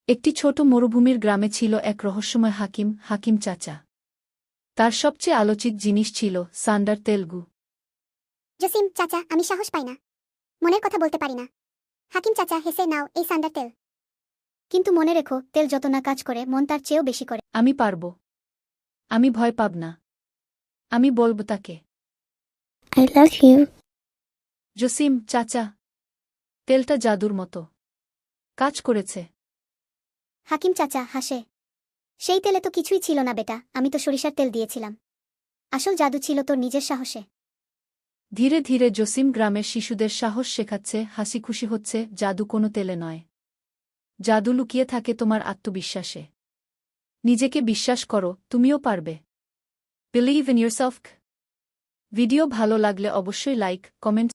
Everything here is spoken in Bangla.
একটি ছোট মরুভূমির গ্রামে ছিল এক রহস্যময় হাকিম চাচা। তার সবচেয়ে আলোচিত জিনিস ছিল সান্ডার তেলগু। জসিম চাচা, আমি সাহস পাই না, মনের কথা বলতে পারি না। হাকিম চাচা হেসে, নাও এই সান্ডার তেল। কিন্তু মনে রেখো, তেল যত না কাজ করে, মন তার চেয়েও বেশি করে। আমি পারব। আমি ভয় পাব না। আমি বলব তাকে। I love you. জসিম চাচা, তেলটা জাদুর মতো কাজ করেছে। হাকিম চাচা হাসে। সেই তেলে তো কিছুই ছিল না বেটা, আমি তো সরিষার তেল দিয়েছিলাম। আসল জাদু ছিল তোর নিজের সাহসে। ধীরে ধীরে জসিম গ্রামের শিশুদের সাহস শেখাচ্ছে, হাসি খুশি হচ্ছে। জাদু কোনো তেলে নয়, জাদু লুকিয়ে থাকে তোমার আত্মবিশ্বাসে। নিজেকে বিশ্বাস করো, তুমিও পারবে। Believe in yourself. ভিডিও ভালো লাগলে অবশ্যই লাইক, কমেন্ট